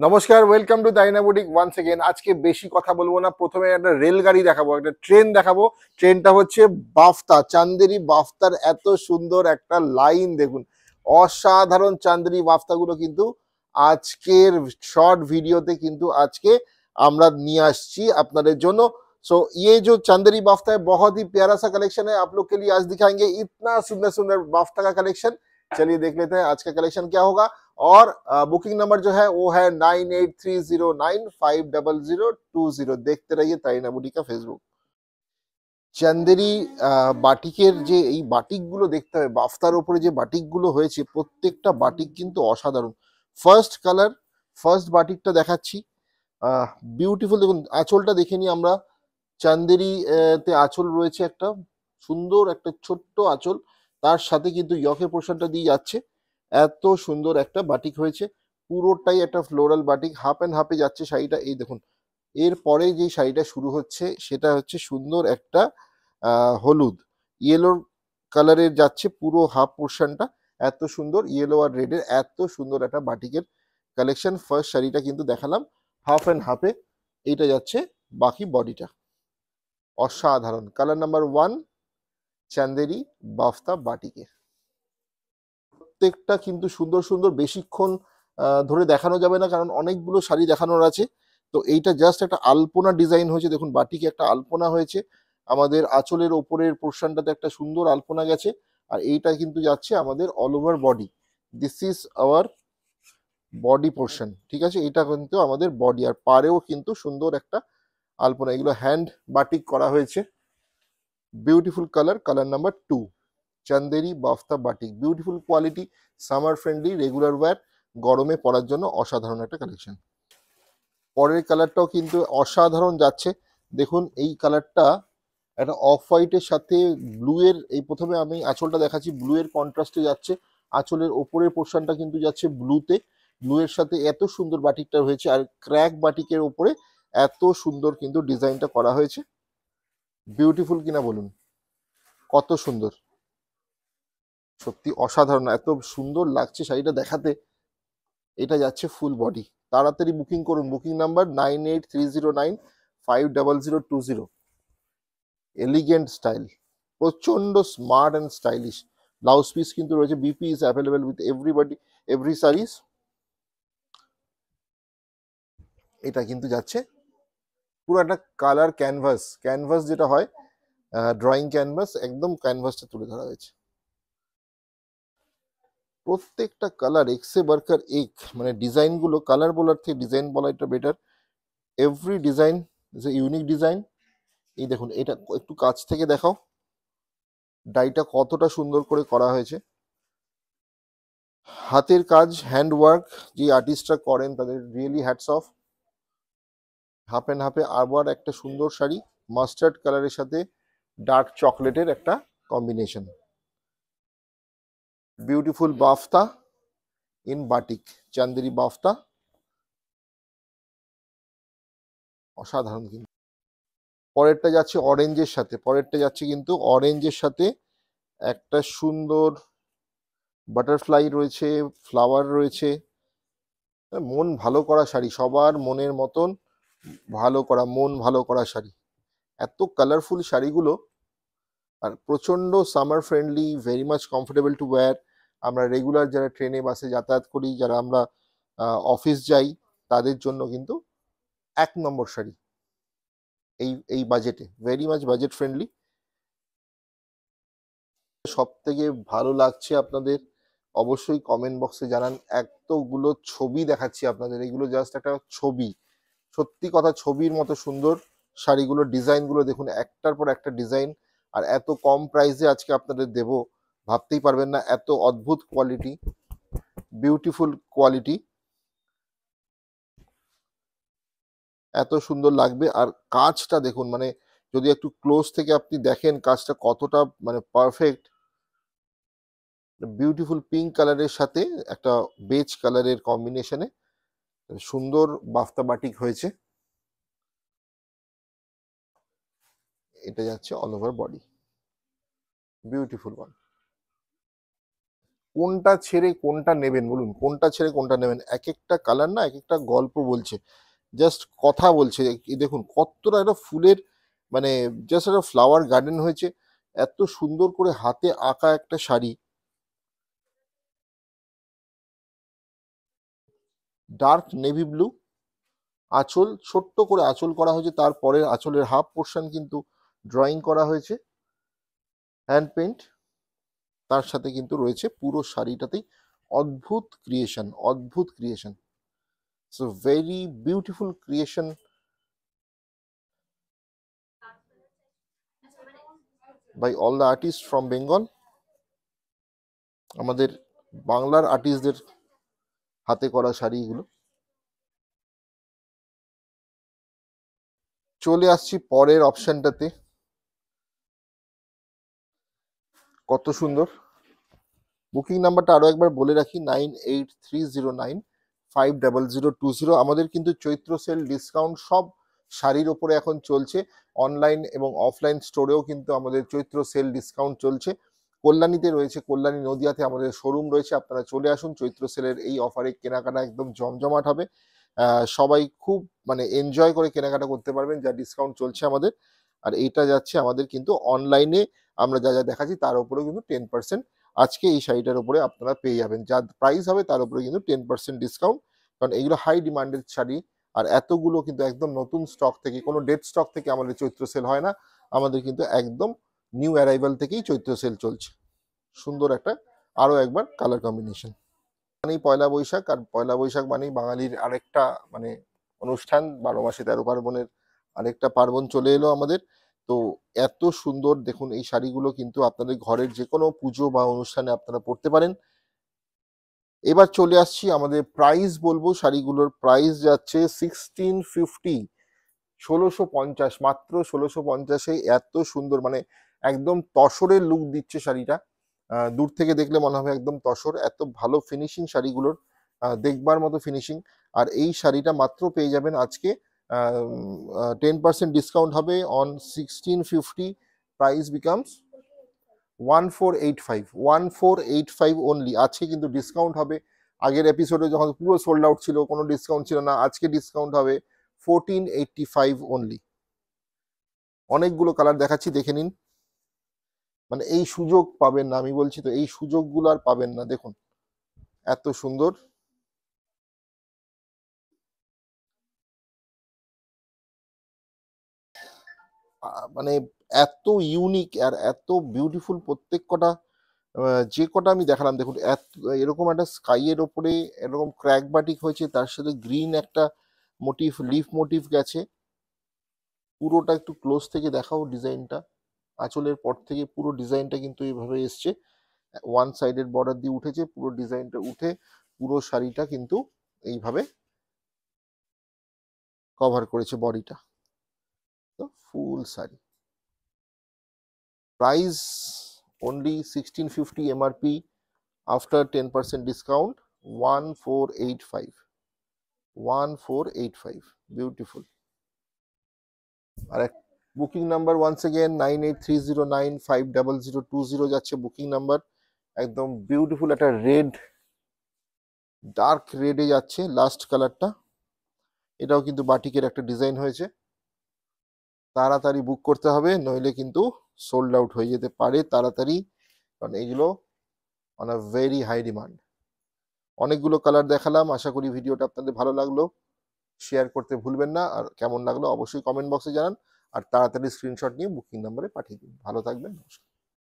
নমস্কার, welcome to তাইনা boutique once again. আজকে বেশি কথা বলবো না, প্রথমে একটা রেলগাড়ি দেখাবো, একটা ট্রেন দেখাবো। ট্রেনটা হচ্ছে বাফতা, চান্দেরি বাফতার এত সুন্দর একটা লাইন দেখুন, অসাধারণ চান্দেরি বাফতাগুলো কিন্তু আজকের শর্ট ভিডিওতে কিন্তু আজকে আমরা নিয়ে আসছি আপনাদের জন্য। सो ये जो चंदेरी बाफ्ता है बहुत ही प्यारा सा कलेक्शन है, आप लोग के लिए आज दिखाएंगे इतना सुंदर सुंदर बाफ्ता का कलेक्शन। चलिए देख लेते हैं आज का कलेक्शन क्या होगा। और बुकिंग नंबर जो है वो है 9830950020। देखते रहिए ताइना बुटी का फेसबुक। চান্দেরি বাটিকের যে এই বাটিকগুলো দেখতে হবে, বাফতার ওপরে যে বাটিকগুলো হয়েছে প্রত্যেকটা বাটিক কিন্তু অসাধারণ। ফার্স্ট কালার, ফার্স্ট বাটিকটা দেখাচ্ছি। বিউটিফুল, দেখুন আঁচলটা দেখে নিই আমরা। চান্দেরি তে আঁচল রয়েছে, একটা সুন্দর একটা ছোট্ট আঁচল, তার সাথে কিন্তু ইয়কের পোর্শনটা দিয়ে যাচ্ছে। এত সুন্দর একটা বাটিক হয়েছে, পুরোটাই একটা ফ্লোরাল বাটিক, হাফ অ্যান্ড হাফে যাচ্ছে শাড়িটা। এই দেখুন, এরপরে যে শাড়িটা শুরু হচ্ছে সেটা হচ্ছে সুন্দর একটা হলুদ ইয়েলো কালারের যাচ্ছে পুরো হাফ পোর্শনটা। এত সুন্দর ইয়েলো আর রেডের এত সুন্দর একটা বাটিকের কালেকশন। ফার্স্ট শাড়িটা কিন্তু দেখালাম হাফ অ্যান্ড হাফে, এইটা যাচ্ছে বাকি বডিটা। অসাধারণ কালার নাম্বার 1 চান্দেরি বাফতা বাটিকে। প্রত্যেকটা কিন্তু সুন্দর সুন্দর, বেশিক্ষণ ধরে দেখানো যাবে না কারণ অনেকগুলো শাড়ি দেখানোর আছে। তো এইটা জাস্ট একটা আলপনা ডিজাইন হয়েছে, দেখুন বাটিকে একটা আলপনা হয়েছে, আমাদের আঁচলের ওপরের পোর্শনটাতে একটা সুন্দর আলপনা গেছে। আর এইটা কিন্তু যাচ্ছে আমাদের all over body, this is our body portion, ঠিক আছে। এটা কিন্তু আমাদের বডি, আর পাড়েও কিন্তু সুন্দর একটা আলপনা। এগুলো হ্যান্ড বাটিক করা হয়েছে। Beautiful colour, colour number 2 Chanderi bafta batik. Beautiful quality, summer friendly, regular wear, গরমে পরার জন্য অসাধারণ একটা কালেকশন। পরের কালারটাও কিন্তু অসাধারণ যাচ্ছে, দেখুন এই কালারটা একটা অফ হোয়াইটের সাথে ব্লু এর, এই প্রথমে আমি আঁচলটা দেখাচ্ছি, ব্লু এর কন্ট্রাস্টে যাচ্ছে। আঁচলের ওপরের পোর্শনটা কিন্তু যাচ্ছে ব্লুতে, ব্লু এর সাথে এত সুন্দর বাটিকটা হয়েছে। আর ক্র্যাক বাটিকের ওপরে এত সুন্দর কিন্তু ডিজাইনটা করা হয়েছে। বিউটিফুল কিনা বলুন, কত সুন্দর, সত্যি অসাধারণ, এত সুন্দর লাগছে শাড়িটা দেখাতে। এটা যাচ্ছে ফুল বডি। তাড়াতাড়ি বুকিং করুন, বুকিং নাম্বার 9830950020। এলিগেন্ট স্টাইল, প্রচন্ড smart and stylish. Blouse piece কিন্তু রয়েছে, BP is available with everybody, every series. এটা কিন্তু যাচ্ছে পুরো একটা কালার ক্যানভাস, ক্যানভাস যেটা হয় ড্রয়িং ক্যানভাস, একদম ক্যানভাসটা তুলে ধরা হয়েছে। প্রত্যেকটা কালার এক্সে বার্কার এক, মানে ডিজাইনগুলো কালার বলার থেকে ডিজাইন বলাটা better. Every design is a unique design. এই দেখুন, এটা একটু কাছ থেকে দেখাও, ডাইটা কতটা সুন্দর করে করা হয়েছে। হাতের কাজ, হ্যান্ড ওয়ার্ক, যে আর্টিস্টরা করেন তাদের really hats off. Half and হাফে আবার একটা সুন্দর শাড়ি, মাস্টার্ড কালারের সাথে ডার্ক চকলেটের একটা combination. Beautiful bafta in batik, Chanderi bafta, অসাধারণ। কিন্তু পরেরটা যাচ্ছে অরেঞ্জের সাথে, পরেরটা যাচ্ছে কিন্তু অরেঞ্জের সাথে একটা সুন্দর বাটারফ্লাই রয়েছে, ফ্লাওয়ার রয়েছে। মন ভালো করা শাড়ি, সবার মনের মতন ভালো করা, মন ভালো করা শাড়ি। এত কালারফুল শাড়িগুলো, আর প্রচন্ড summer friendly, very much comfortable two wire. আমরা রেগুলার যারা ট্রেনে বাসে যাতায়াত করি, যারা আমরা অফিস যাই, তাদের জন্য কিন্তু এক নম্বর শাড়ি এই এই বাজেটে, ভেরি মাচ বাজেট ফ্রেন্ডলি। সব থেকে ভালো লাগছে আপনাদের অবশ্যই কমেন্ট বক্সে জানান। এতগুলো ছবি দেখাচ্ছি আপনাদের, এগুলো জাস্ট একটা ছবি, সত্যি কথা ছবির মতো সুন্দর শাড়িগুলো, ডিজাইনগুলো দেখুন, একটার পর একটা ডিজাইন। আর এত কম প্রাইসে আজকে আপনাদের দেব, ভাবতেই পারবেন না, এত অদ্ভুত কোয়ালিটি, বিউটিফুল কোয়ালিটি, এত সুন্দর লাগবে। আর কাজটা দেখুন, মানে যদি একটু ক্লোজ থেকে আপনি দেখেন কাজটা কতটা মানে পারফেক্ট। বিউটিফুল পিঙ্ক কালারের সাথে একটা বেজ কালারের কম্বিনেশনে সুন্দর বাফতা বাটিক হয়েছে। এটা যাচ্ছে all over body, beautiful one. কোনটা ছেড়ে কোনটা নেবেন বলুন, কোনটা ছেড়ে কোনটা নেবেন? এক একটা কালার না এক একটা গল্প বলছে, জাস্ট কথা বলছে। এই দেখুন কতটা একটা ফুলের মানে জাস্ট একটা ফ্লাওয়ার গার্ডেন হয়েছে, এত সুন্দর করে হাতে আঁকা একটা শাড়ি, ডার্ক নেভি ব্লু আঁচল, ছোট্ট করে আঁচল করা হয়েছে, তারপরে আঁচলের হাফ পোর্শন কিন্তু ড্রয়িং করা হয়েছে হ্যান্ড পেইন্ট, তার সাথে কিন্তু রয়েছে পুরো শাড়িটাতেই অদ্ভুত ক্রিয়েশন, অদ্ভুত creation. So very beautiful creation by all the artist from Bengal. আমাদের বাংলার আর্টিস্টদের হাতে করা শাড়ি এগুলো। চলে আসছি পরের অপশনটাতে, কত সুন্দর। বুকিং নাম্বারটা আরো একবার বলে রাখি, 9830950020। আমাদের কিন্তু চৈত্র সেল ডিসকাউন্ট সব শাড়ির ওপরে এখন চলছে, অনলাইন এবং অফলাইন স্টোরেও কিন্তু আমাদের চৈত্র সেল ডিসকাউন্ট চলছে। কল্যাণীতে রয়েছে, কল্যাণী নদিয়াতে আমাদের শোরুম রয়েছে, আপনারা চলে আসুন। চৈত্র সেলের এই অফারে কেনাকাটা একদম জমজমাট হবে, সবাই খুব মানে এনজয় করে কেনাকাটা করতে পারবেন যা ডিসকাউন্ট চলছে আমাদের। আর এইটা যাচ্ছে আমাদের কিন্তু অনলাইনে, আমরা যা যা দেখাচ্ছি তার উপরেও কিন্তু 10% আজকে এই শাড়িটার উপরে আপনারা পেয়ে যাবেন, যা প্রাইস হবে তার উপরে কিন্তু 10% ডিসকাউন্ট, কারণ এগুলো হাই ডিমান্ডেড শাড়ি। আর এতগুলো কিন্তু একদম নতুন স্টক থেকে, কোনো ডেড স্টক থেকে আমাদের চৈত্র সেল হয় না, আমাদের কিন্তু একদম নিউ অ্যারাইভাল থেকেই চৈত্র সেল চলছে। সুন্দর একটা আরো একবার কালার কম্বিনেশন, মানেই পয়লা বৈশাখ, আর পয়লা বৈশাখ মানেই বাঙালির আরেকটা মানে অনুষ্ঠান, 12 মাসে 13 পার্বণের আরেকটা পার্বণ চলে এলো আমাদের। তো এত সুন্দর দেখুন এই শাড়িগুলো কিন্তু আপনাদের ঘরের যে কোনো পুজো বা অনুষ্ঠানে আপনারা পরতে পারেন। এবার চলে আসছি আমাদের প্রাইস বলবো, শাড়িগুলোর প্রাইস যাচ্ছে 1650, 1650, মাত্র 1650-এ এত সুন্দর মানে একদম তসরের লুক দিচ্ছে শাড়িটা। দূর থেকে দেখলে মনে হবে একদম তসর, এত ভালো ফিনিশিং শাড়িগুলোর, দেখবার মতো ফিনিশিং। আর এই শাড়িটা মাত্র পেয়ে যাবেন আজকে 10% ডিসকাউন্ট হবে অন 1650, প্রাইস বিকামস 1485, 1485 অনলি। আজকে কিন্তু ডিসকাউন্ট হবে, আগের এপিসোডে যখন পুরো সোল্ড আউট ছিল কোনো ডিসকাউন্ট ছিল না, আজকে ডিসকাউন্ট হবে 1485 অনলি। অনেকগুলো কালার দেখাচ্ছি, দেখে নিন। মানে এই সুযোগ পাবেন না, আমি বলছি তো এই সুযোগগুলো আর পাবেন না। দেখুন এত সুন্দর, মানে এত ইউনিক আর এত বিউটিফুল প্রত্যেক কটা। যে কটা আমি দেখালাম দেখুন, এরকম একটা স্কাইয়ের ওপরে এরকম ক্র্যাক বাটিক হয়েছে, তার সাথে গ্রিন একটা মোটিভ, লিফ মোটিভ গেছে। পুরোটা একটু ক্লোজ থেকে দেখাও ডিজাইনটা, আঁচলের পর থেকে পুরো ডিজাইনটা কিন্তু এইভাবে এসছে, ওয়ান সাইডের বর্ডার দিয়ে উঠেছে, পুরো ডিজাইনটা উঠে পুরো শাড়িটা কিন্তু এইভাবে কভার করেছে বডিটা। তো full sari, price only 1650 MRP, after 10% discount 1485, 1485, beautiful. আর এক বুকিং নাম্বার ওয়ান্স এগেন 9830950020 যাচ্ছে বুকিং নাম্বার। একদম বিউটিফুল একটা রেড, ডার্ক রেডে যাচ্ছে লাস্ট কালারটা, এটাও কিন্তু বাটিকের একটা ডিজাইন হয়েছে। তাড়াতাড়ি বুক করতে হবে, নইলে কিন্তু সোল্ড আউট হয়ে যেতে পারে তাড়াতাড়ি, কারণ এইগুলো on a very high demand. অনেকগুলো কালার দেখালাম, আশা করি ভিডিওটা আপনাদের ভালো লাগলো। শেয়ার করতে ভুলবেন না, আর কেমন লাগলো অবশ্যই কমেন্ট বক্সে জানান, আর তাড়াতাড়ি স্ক্রিনশট নিয়ে বুকিং নাম্বারে পাঠিয়ে দিন। ভালো থাকবেন, নমস্কার।